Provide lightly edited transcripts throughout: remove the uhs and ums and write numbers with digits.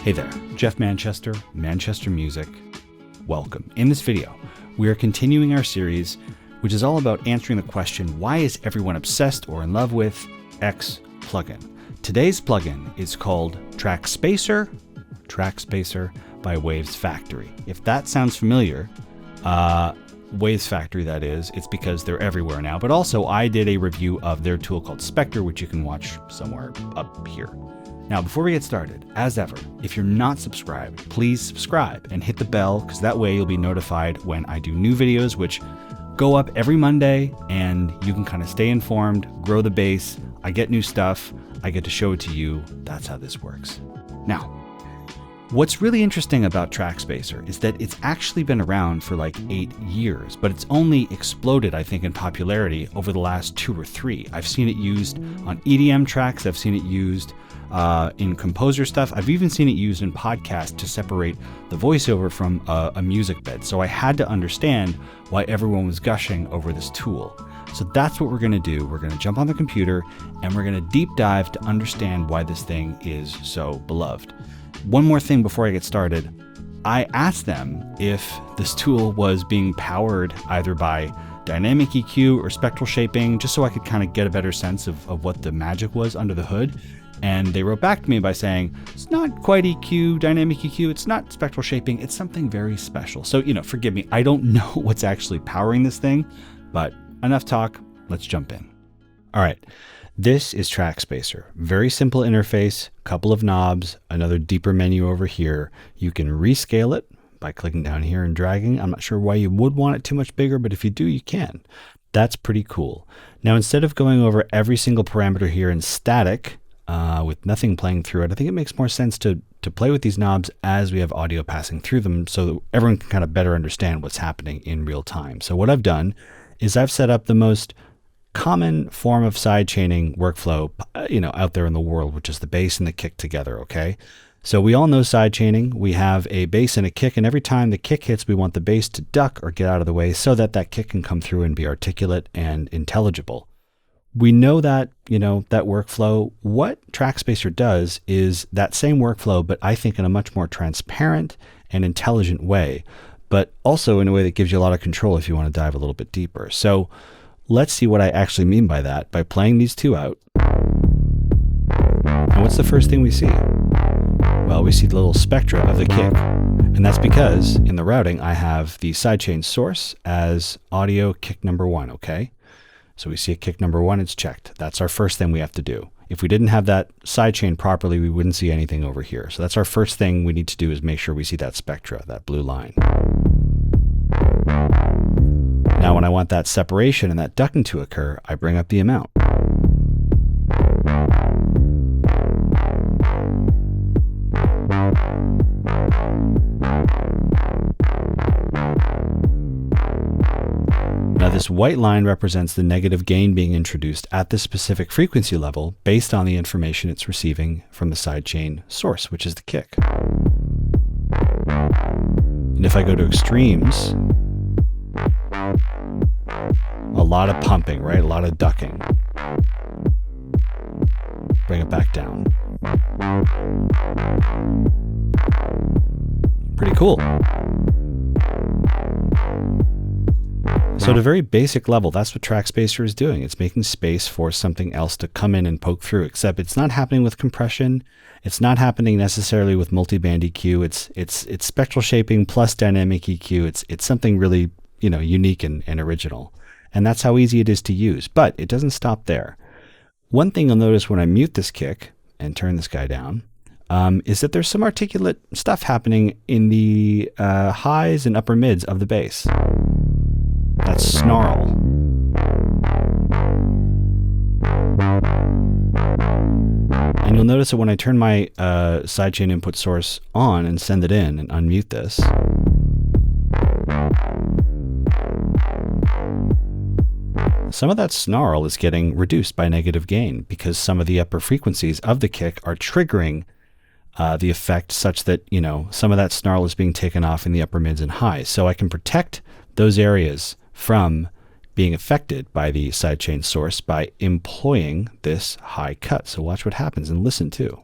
Hey there, Jeff Manchester, Manchester Music. Welcome. In this video, we are continuing our series, which is all about answering the question, why is everyone obsessed or in love with X plugin? Today's plugin is called Trackspacer by Waves Factory. If that sounds familiar, Waves Factory, that is, it's because they're everywhere now. But also, I did a review of their tool called Spectre, which you can watch somewhere up here. Now, before we get started, as ever, if you're not subscribed, please subscribe and hit the bell, because that way you'll be notified when I do new videos, which go up every Monday, and you can kind of stay informed, grow the base. I get new stuff. I get to show it to you. That's how this works. Now, what's really interesting about Trackspacer is that it's actually been around for like 8 years, but it's only exploded, I think, in popularity over the last 2 or 3. I've seen it used on EDM tracks. I've seen it used in composer stuff. I've even seen it used in podcasts to separate the voiceover from a music bed. So I had to understand why everyone was gushing over this tool. So that's what we're going to do. We're going to jump on the computer and we're going to deep dive to understand why this thing is so beloved. One more thing before I get started. I asked them if this tool was being powered either by dynamic EQ or spectral shaping, just so I could kind of get a better sense of what the magic was under the hood. And they wrote back to me by saying, it's not quite EQ, dynamic EQ, it's not spectral shaping, it's something very special. So, forgive me, I don't know what's actually powering this thing, but enough talk, let's jump in. All right, this is Trackspacer. Very simple interface, couple of knobs, another deeper menu over here. You can rescale it by clicking down here and dragging. I'm not sure why you would want it too much bigger, but if you do, you can. That's pretty cool. Now, instead of going over every single parameter here in static, with nothing playing through it, I think it makes more sense to play with these knobs as we have audio passing through them so that everyone can kind of better understand what's happening in real time. So what I've done is I've set up the most common form of sidechaining workflow, out there in the world, which is the bass and the kick together, okay? So we all know sidechaining. We have a bass and a kick, and every time the kick hits, we want the bass to duck or get out of the way so that that kick can come through and be articulate and intelligible. We know that, that workflow. What Trackspacer does is that same workflow, but I think in a much more transparent and intelligent way, but also in a way that gives you a lot of control if you want to dive a little bit deeper. So let's see what I actually mean by that by playing these two out. And what's the first thing we see? Well, we see the little spectra of the kick. And that's because in the routing, I have the sidechain source as audio kick number 1, okay? So we see a kick number 1, it's checked. That's our first thing we have to do. If we didn't have that sidechain properly, we wouldn't see anything over here. So that's our first thing we need to do, is make sure we see that spectra, that blue line. Now, when I want that separation and that ducking to occur, I bring up the amount. Now, this white line represents the negative gain being introduced at this specific frequency level based on the information it's receiving from the sidechain source, which is the kick. And if I go to extremes, a lot of pumping, right? A lot of ducking. Bring it back down. Pretty cool. So at a very basic level, that's what Trackspacer is doing. It's making space for something else to come in and poke through, except it's not happening with compression. It's not happening necessarily with multiband EQ. It's spectral shaping plus dynamic EQ. It's something really, unique and original. And that's how easy it is to use. But it doesn't stop there. One thing you'll notice when I mute this kick and turn this guy down, is that there's some articulate stuff happening in the highs and upper mids of the bass. That's snarl. And you'll notice that when I turn my sidechain input source on and send it in and unmute this, some of that snarl is getting reduced by negative gain because some of the upper frequencies of the kick are triggering the effect such that, some of that snarl is being taken off in the upper mids and highs. So I can protect those areas from being affected by the sidechain source by employing this high cut. So watch what happens and listen too.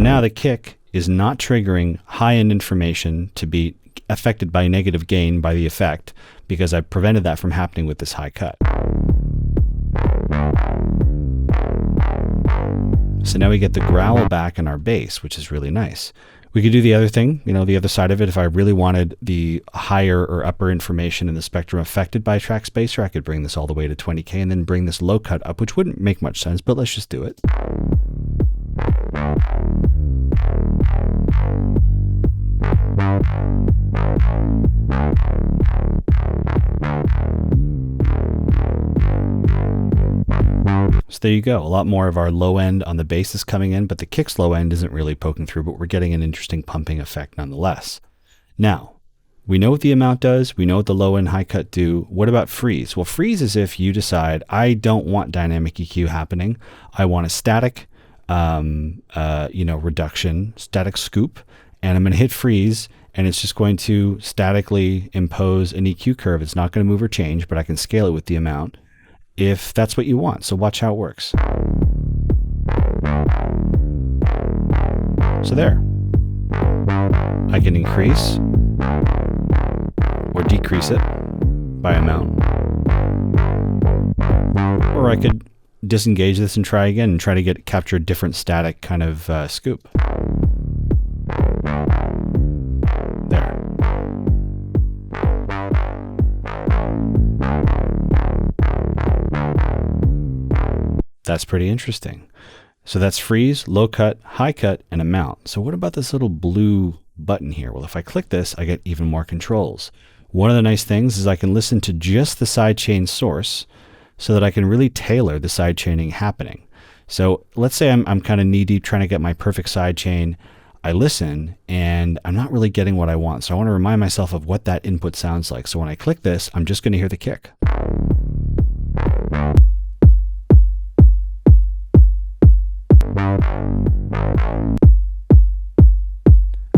now the kick is not triggering high-end information to be affected by negative gain by the effect, because I prevented that from happening with this high cut. So now we get the growl back in our bass, which is really nice. We could do the other thing, the other side of it. If I really wanted the higher or upper information in the spectrum affected by Trackspacer, I could bring this all the way to 20K and then bring this low cut up, which wouldn't make much sense, but let's just do it. So there you go. A lot more of our low end on the bass is coming in, but the kick's low end isn't really poking through, but we're getting an interesting pumping effect nonetheless. Now, we know what the amount does. We know what the low end high cut do. What about freeze? Well, freeze is if you decide, I don't want dynamic EQ happening. I want a static, reduction, static scoop, and I'm going to hit freeze, and it's just going to statically impose an EQ curve. It's not going to move or change, but I can scale it with the amount if that's what you want. So watch how it works. So there. I can increase or decrease it by amount. Or I could disengage this and try again and try to capture a different static kind of scoop. There. That's pretty interesting. So that's freeze, low cut, high cut, and amount. So what about this little blue button here? Well, if I click this, I get even more controls. One of the nice things is I can listen to just the sidechain source so that I can really tailor the sidechaining happening. So let's say I'm kind of knee-deep trying to get my perfect sidechain. I listen and I'm not really getting what I want. So I want to remind myself of what that input sounds like. So when I click this, I'm just going to hear the kick.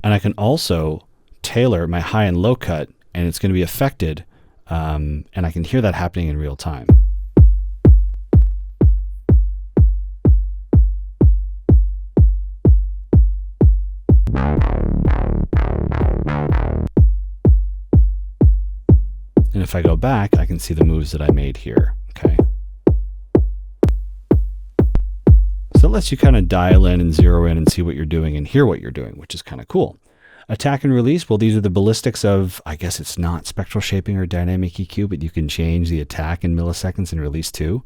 And I can also tailor my high and low cut, and it's going to be affected, and I can hear that happening in real time. And if I go back, I can see the moves that I made here. Okay. So it lets you kind of dial in and zero in and see what you're doing and hear what you're doing, which is kind of cool. Attack and release, well, these are the ballistics of, I guess it's not spectral shaping or dynamic EQ, but you can change the attack in milliseconds and release too.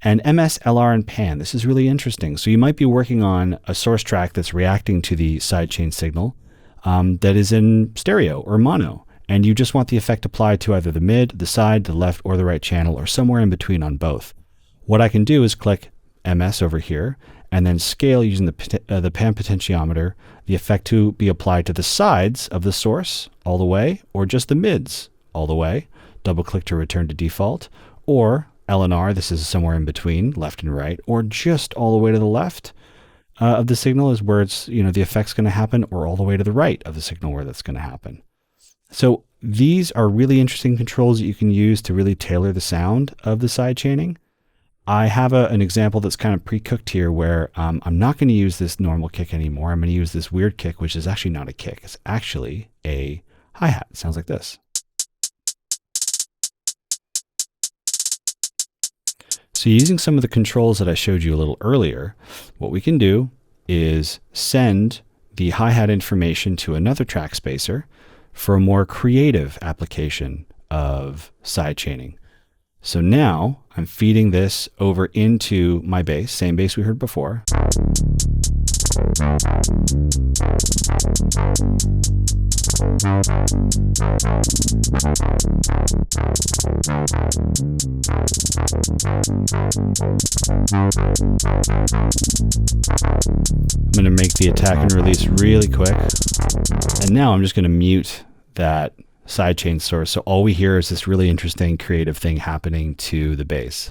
And MS, LR, and pan, this is really interesting. So you might be working on a source track that's reacting to the sidechain signal that is in stereo or mono, and you just want the effect applied to either the mid, the side, the left, or the right channel, or somewhere in between on both. What I can do is click MS over here, and then scale using the pan potentiometer, the effect to be applied to the sides of the source all the way, or just the mids all the way. Double click to return to default, or L and R, this is somewhere in between, left and right, or just all the way to the left of the signal is where it's, the effect's going to happen, or all the way to the right of the signal where that's going to happen. So these are really interesting controls that you can use to really tailor the sound of the sidechaining. I have an example that's kind of pre-cooked here where I'm not going to use this normal kick anymore. I'm going to use this weird kick, which is actually not a kick. It's actually a hi-hat. It sounds like this. So using some of the controls that I showed you a little earlier, what we can do is send the hi-hat information to another Trackspacer for a more creative application of sidechaining. So now I'm feeding this over into my bass, same bass we heard before. I'm going to make the attack and release really quick. And now I'm just going to mute that sidechain source. So all we hear is this really interesting creative thing happening to the bass.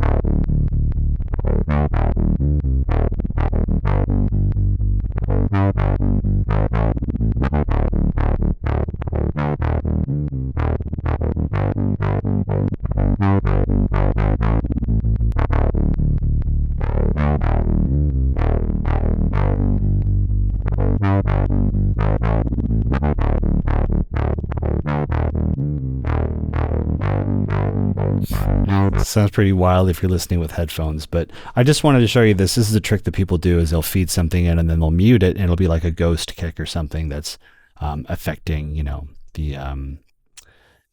Sounds pretty wild if you're listening with headphones, but I just wanted to show you this. This is a trick that people do, is they'll feed something in and then they'll mute it, and it'll be like a ghost kick or something that's affecting,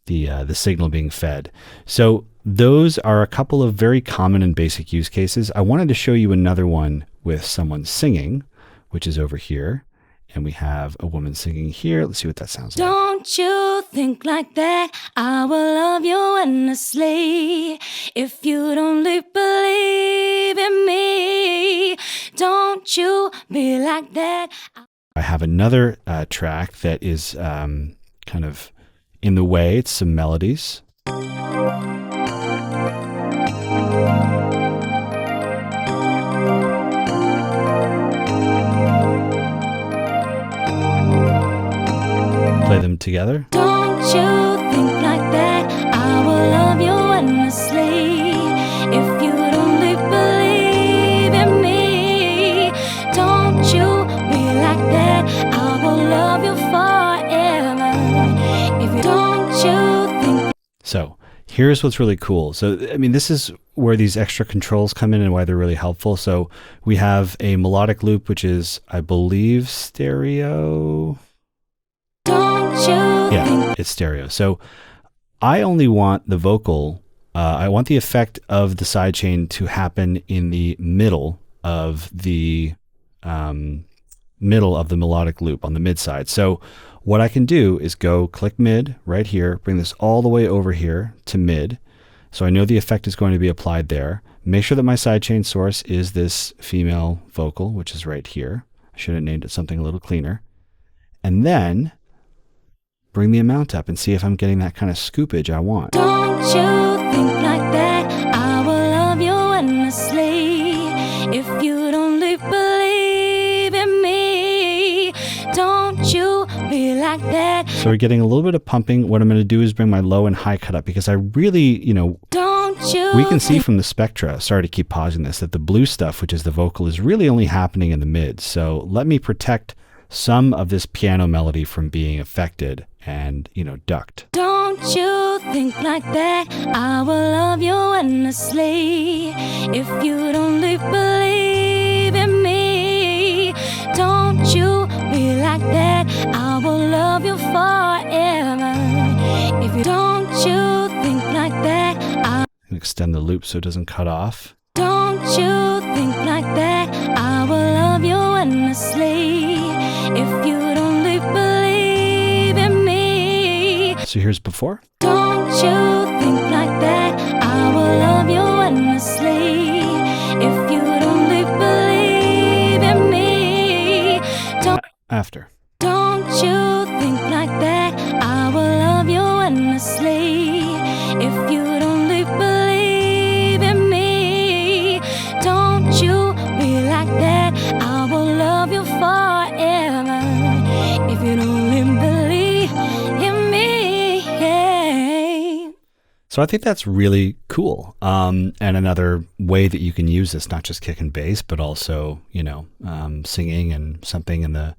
the signal being fed. So those are a couple of very common and basic use cases. I wanted to show you another one with someone singing, which is over here. And we have a woman singing here. Let's see what that sounds like. Don't you think like that? I will love you endlessly. If you don't believe in me, don't you be like that. I have another track that is kind of in the way. It's some melodies. Play them together. Don't you think like that? I will love you endlessly. If you don't believe in me, don't you be like that. I will love you forever. If you don't you think. So here's what's really cool. So, I mean, this is where these extra controls come in and why they're really helpful. So we have a melodic loop, which is, I believe, stereo. Yeah, it's stereo. So I only want the vocal, I want the effect of the sidechain to happen in the middle of the melodic loop on the mid side. So what I can do is go click mid right here, bring this all the way over here to mid. So I know the effect is going to be applied there. Make sure that my sidechain source is this female vocal, which is right here. I should have named it something a little cleaner. And then bring the amount up and see if I'm getting that kind of scoopage I want. Don't you think like that? I will love you endlessly. If you don't believe in me, don't you be like that. So we're getting a little bit of pumping. What I'm going to do is bring my low and high cut up, because I really, we can see from the spectra, sorry to keep pausing this, that the blue stuff, which is the vocal, is really only happening in the mid. So let me protect some of this piano melody from being affected and, ducked. Don't you think like that? I will love you endlessly. If you don't believe in me, don't you be like that. I will love you forever. If you don't you think like that, extend the loop so it doesn't cut off. Don't you think like that? I will love you endlessly. If you don't believe in me. So here's before. Don't you think like that? I will love you endlessly. If you don't believe in me. After. Don't you think like that? I will love you endlessly. If you don't believe in me, don't you be like that. I will love you forever. If you don't believe in me. So I think that's really cool. And another way that you can use this, not just kick and bass, but also, singing and something in the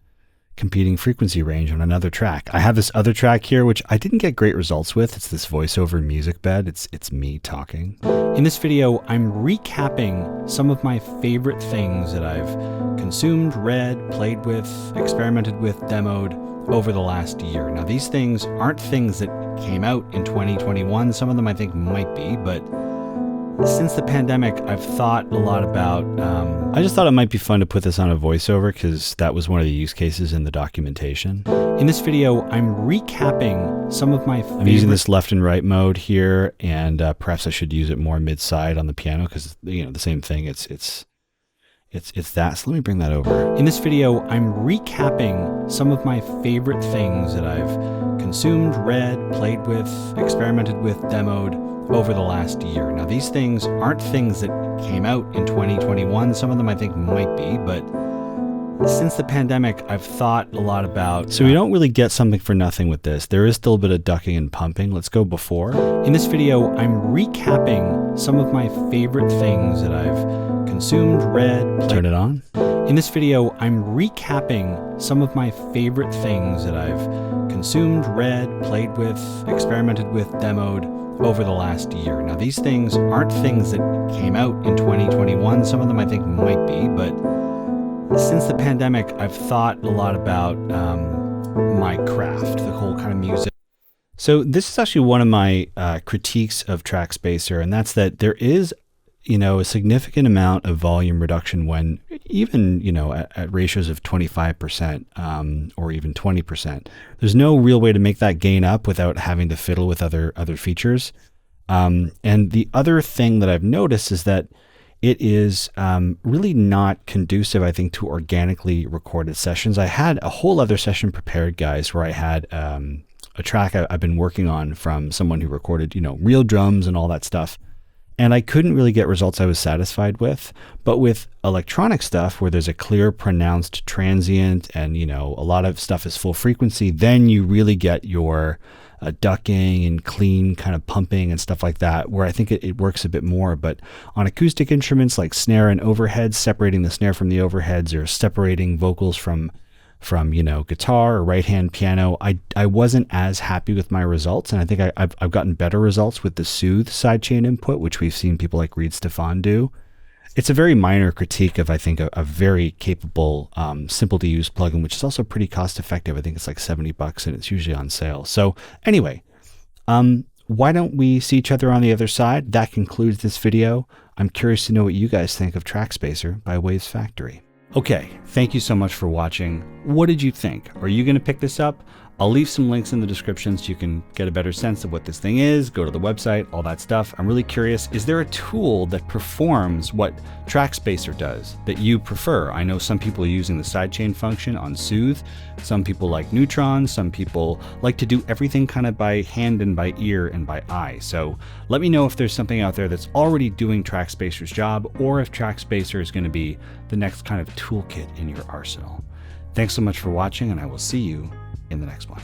competing frequency range on another track. I have this other track here, which I didn't get great results with. It's this voiceover music bed. It's me talking. In this video, I'm recapping some of my favorite things that I've consumed, read, played with, experimented with, demoed over the last year. Now, these things aren't things that came out in 2021. Some of them I think might be, but since the pandemic, I've thought a lot about, I just thought it might be fun to put this on a voiceover because that was one of the use cases in the documentation. In this video, I'm recapping some of my favorite... I'm using this left and right mode here, and perhaps I should use it more mid-side on the piano because, the same thing, it's that. So let me bring that over. In this video, I'm recapping some of my favorite things that I've consumed, read, played with, experimented with, demoed over the last year. Now, these things aren't things that came out in 2021. Some of them I think might be, but since the pandemic, I've thought a lot about... So we don't really get something for nothing with this. There is still a bit of ducking and pumping. Let's go before. In this video, I'm recapping some of my favorite things that I've consumed, read... Turn it on. In this video, I'm recapping some of my favorite things that I've consumed, read, played with, experimented with, demoed over the last year. Now, these things aren't things that came out in 2021. Some of them I think might be, but since the pandemic, I've thought a lot about my craft, the whole kind of music. So this is actually one of my critiques of Trackspacer, and that's that there is, a significant amount of volume reduction when even, at ratios of 25% or even 20%. There's no real way to make that gain up without having to fiddle with other features. And the other thing that I've noticed is that it is really not conducive, I think, to organically recorded sessions. I had a whole other session prepared, guys, where I had a track I've been working on from someone who recorded, real drums and all that stuff. And I couldn't really get results I was satisfied with. But with electronic stuff where there's a clear, pronounced transient and, a lot of stuff is full frequency, then you really get your ducking and clean kind of pumping and stuff like that, where I think it works a bit more. But on acoustic instruments like snare and overheads, separating the snare from the overheads or separating vocals from guitar or right-hand piano, I wasn't as happy with my results. And I think I've gotten better results with the Soothe sidechain input, which we've seen people like Reed Stefan do. It's a very minor critique of, I think, a very capable, simple to use plugin, which is also pretty cost effective. I think it's like $70 and it's usually on sale. So anyway, why don't we see each other on the other side? That concludes this video. I'm curious to know what you guys think of Trackspacer by Waves Factory. Okay, thank you so much for watching. What did you think? Are you going to pick this up? I'll leave some links in the description so you can get a better sense of what this thing is, go to the website, all that stuff. I'm really curious, is there a tool that performs what Trackspacer does that you prefer? I know some people are using the sidechain function on Soothe. Some people like Neutron. Some people like to do everything kind of by hand and by ear and by eye. So let me know if there's something out there that's already doing Trackspacer's job, or if Trackspacer is going to be the next kind of toolkit in your arsenal. Thanks so much for watching, and I will see you in the next one.